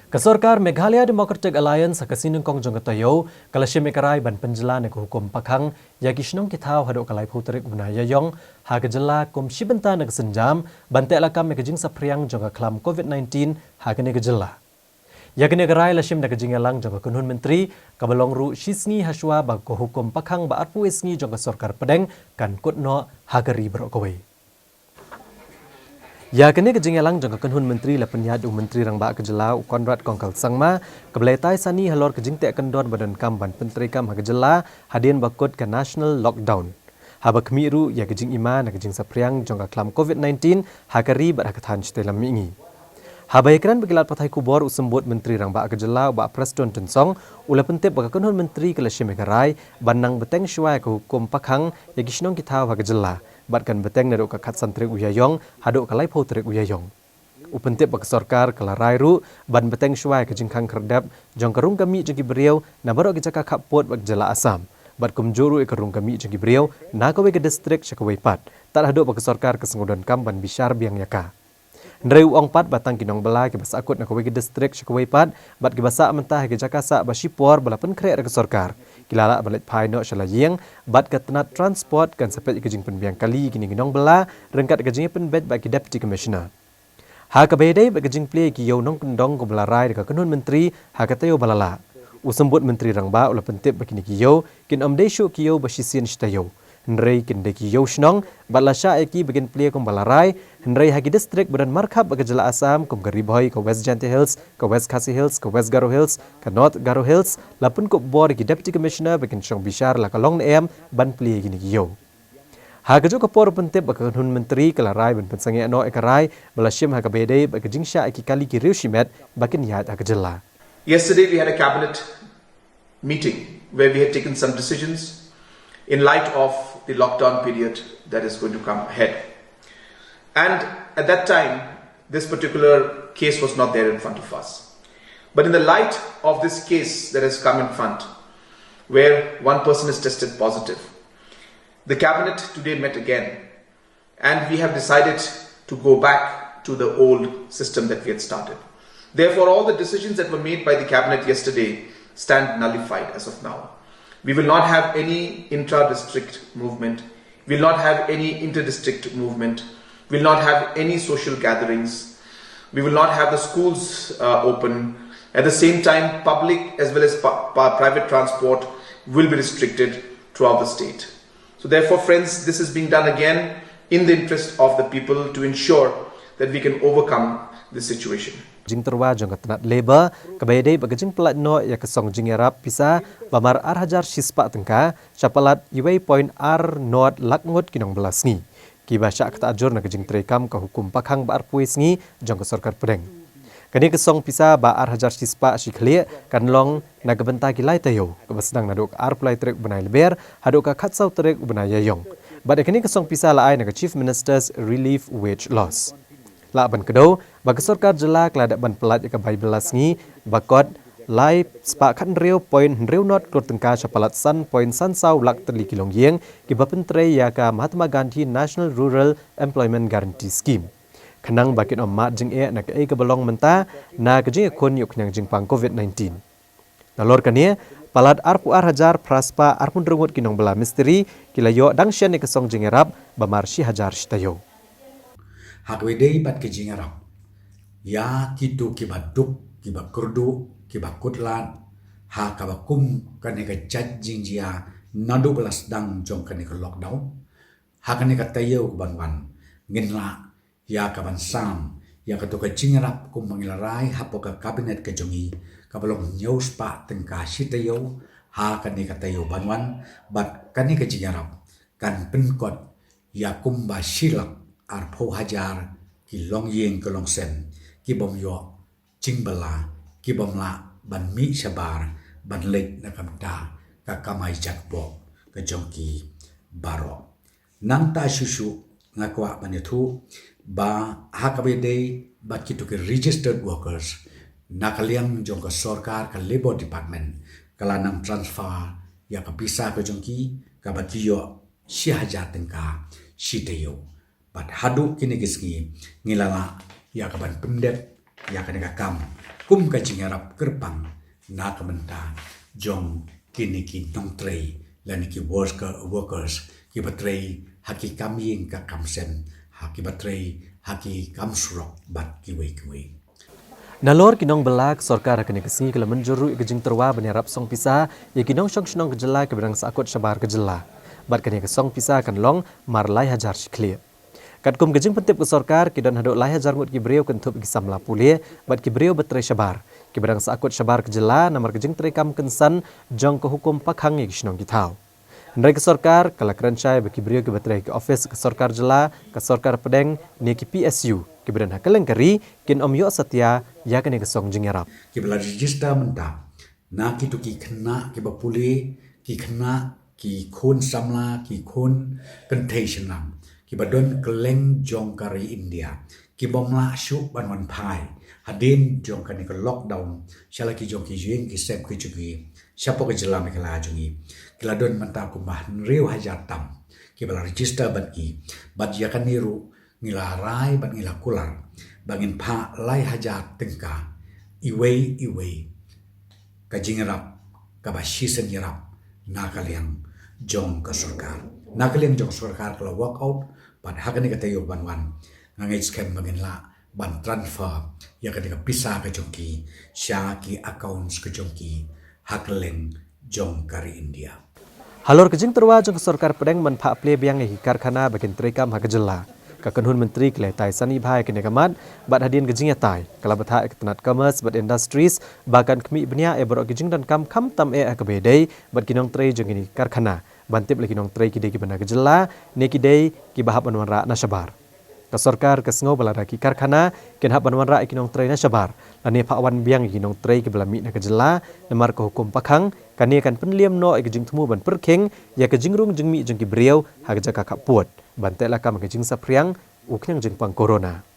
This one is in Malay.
Kesorkar Meghalaya Democratic Alliance hakasinung kong jong katayo kalasya mekaray ban penjela na hukum pakhang yagi sinong kitaw hadok kalay puterik unaya yong hagajala kum shibenta nagsenjam bante alakam megajing sa priang jong klam COVID-19 hagane gajala. Yagi negaray lasim nagajingalang jong kunhun menteri kabalong ru shisngi haswa bag ko hukum pakhang ba arpu isngi jong kesorkar pedeng kan kutno hagari berokaway. Ya kini kejingalang jangka kenhun menteri lepenyad menteri rang ba kejela Konrad Kongkal Sangma kebeletai sani halor kejingte kendor badan kamban penteri kam hagejela hadien bakut ke national lockdown. Haba kemiru ya kejing ima na kejing sapriang jangka klam COVID-19 hakari badakatan citelam mingi. Haba ikran begilat patai kubor usembut menteri rang ba kejela ba Preston Tensong ula pentep baka kenhun menteri kelasya megarai banang beteng syuai ke hukum pakhang ya gisnong kita hagejela. Batkan beteng nadok kakat santrik uyayong hadok kalai potrik uyayong. Upentip bak sorkar kelarai ru ban beteng syuai ke jingkang kerdap jong kerung kami jengki beriau na barok ke cakap kapot bak jela asam. Bat kumjuru kerung kami jengki beriau na kawe ke distrik syakawai pat. Tak hadok bak sorkar kesengudan kam ban bishar biang yaka. Ndrei uang pat batang kinong bela ke basa akut na kawe ke distrik syakawai pat bat ke basa mentah ke jakasa basipor balapan krek ke sorkar. Kilala balik pai no shalayeng bat ketenat transport kan sepet ikejing penbiang kali gini ginong bela rengkat ikejing penbet bagi deputy commissioner. Ha kabedai ikejing play ki yo nong kendong ko belarai dekat kenun menteri ha katayo balala. Usembut menteri rangba ula pentip bagi ni kiyo kin amdei syuk kiyo basisian shtayo. Hendrei kin de kiyo shnong bat lasha eki bagin play kom balarai hendrei hagi distrik badan markab bagi jela asam kom gariboy ke West Janti Hills ke West Khasi Hills ke West Garo Hills ke North Garo Hills lapun ko bor ki deputy commissioner bagin syong bishar la kalong em ban play gini kiyo. Ha kejo kapor pentip bagi hun menteri kelarai ban pensangi no ekarai balashim ha kabedai bagi jingsha eki kali ki riu shimet bakin yat ha kejela. Yesterday we had a cabinet meeting where we had taken some decisions in light of the lockdown period that is going to come ahead. And at that time, this particular case was not there in front of us. But in the light of this case that has come in front, where one person is tested positive, the cabinet today met again, and we have decided to go back to the old system that we had started. Therefore, all the decisions that were made by the cabinet yesterday stand nullified as of now. We will not have any intra-district movement. We will not have any inter-district movement. We will not have any social gatherings. We will not have the schools open. At the same time, public as well as private transport will be restricted throughout the state. So therefore, friends, this is being done again in the interest of the people to ensure that we can overcome this situation. Jing terwa jong ketenat leba kabedai bagajing pelat no ya kesong jing yarap pisa bamar arhajar sispa tengka capalat iway point ar not lakngot kinong belas ni kiba syak kata ajur na gajing terekam ke hukum pakhang ba arpuis ni jong kesorkar pedeng kani kesong pisa ba arhajar sispa sikhle kanlong na gebenta kilai tayo kebasdang naduk arpulai trek benai leber haduk ka khatsau trek benai yayong bad kani kesong pisa laai na chief minister's relief wage loss Laban kedau, bagi sorkar jela kelada ban pelat ke bayi belas ni, bakot lai sepakat riu poin riu not klur tengka capalat san poin san sau lak terli kilong yeng kiba pentre ya ka Mahatma Gandhi National Rural Employment Guarantee Scheme. Kenang bakin omat jeng nak ke belong menta na kejing kon yuk nyang jing pang COVID-19. Nalor kania palat arpu arhajar praspa arpun rungut kinong bela misteri kilayo dangsyan ni kesong jeng erap bamar si hajar shtayo. Hakwedei bat kejing arab. Ya kitu kibat duk, kibat kurdu, kibat kutlan. Ha kabakum kaneka chat jingjia nadu belas dang jong kaneka lockdown. Ha kaneka tayo kubanwan. Nginla ya kaban sam. Ya katu kejing arab kum mangilarai hapo ka kabinet kejongi. Kabalong nyaus pa tengka sitayo. Ha kaneka tayo banwan. Bat kaneka jing arab. Kan penkot ya kumba silak. Arpo hajar ki long yeng ke long sen ki bom yo jing bala ki bom la ban mi sabar ban lek na kamta ka kamai jakbo ke jongki baro nang ta susu ngakwa banethu ba hakabede ba kitu ke registered workers nakaliang jong ka sarkar ka labor department kalanang transfer ya ka pisa ke jongki ka bakiyo si hajar tengka si teyo Pat hadu kini kiski ngilala ya kaban pendep ya kaneka kam kum ka jingarap kerpang na kamenta jong kini ki nong trei lan ki workers ki batrei haki kaming ka kamsen haki batrei haki kamsurok bat ki wei Nalor kinong belak sorkar kini kesingi kala menjuru ikejing terwa banyarap song pisa ya kinong syong kejela ke berang sakut syabar kejela. Bat kini kesong pisa kan long marlai hajar siklir. Kat kum kejing pentip ke sorkar kidon hadok lai hajar ngut kibreu kentup kisam lapulie bat kibreu betre syabar. Ki berang sakut syabar kejela namar kejing terekam kensan jong ke hukum pakhang ya kisnong kitau. Ndai ke sorkar kala kerencai bagi beliau ke betre ke ofis ke sorkar jela ke sorkar pedeng ni ke PSU ke beran hakeleng keri kin om yo setia ya kene ke song jingerap ki bela register menta na ki tu ki khna ki bapuli ki khna ki khon samla ki khon contagion lam ki badon keleng jong kari India ki bomla shu ban wan pai hadin jong kan ke lockdown shala ki jong ki jing ki sep ki chugi siapa ke jelam ke la jungi kiladon menta ku bah riu hajatam ki bela register ban i bat ya kan niru ngila rai ban ngila kular bangin pa lai hajat tengka iwei ka jingrap ka basisen yarap na kaliang jong ka surkar na kaliang jong surkar kala walkout ban hakani ka tayo ban ngangai scam bangin la ban transfer ya ka pisah ka jongki sya ki accounts ka jongki hakeleng jong kari India. Halor kejing terwa jong ke sorkar pedeng manfa ple biang hi karkhana bagian terekam hakejela. Kakenhun menteri keletai sani bhai kene kamat bat hadian kejing yatai kala batha ketenat commerce bat industries bahkan kemi benia borok kejing dan kam tam akbedei bat kinong trei jong ini karkhana bantip lagi kinong trei kidei ki bana kejela ne kidei ki bahap anwara nasyabar. Ka sorkar ke sengo balada ki karkhana ken hap anwara kinong trei nasyabar lani pakwan biang kinong trei ki belami na kejela nemar ke hukum pakhang kani akan penliam no kejing temu ban perkheng ya kejing rung jengmi jeng ki beriau hak jaka kap puat bantai lakam kejing sapriang uknyang jeng pang corona.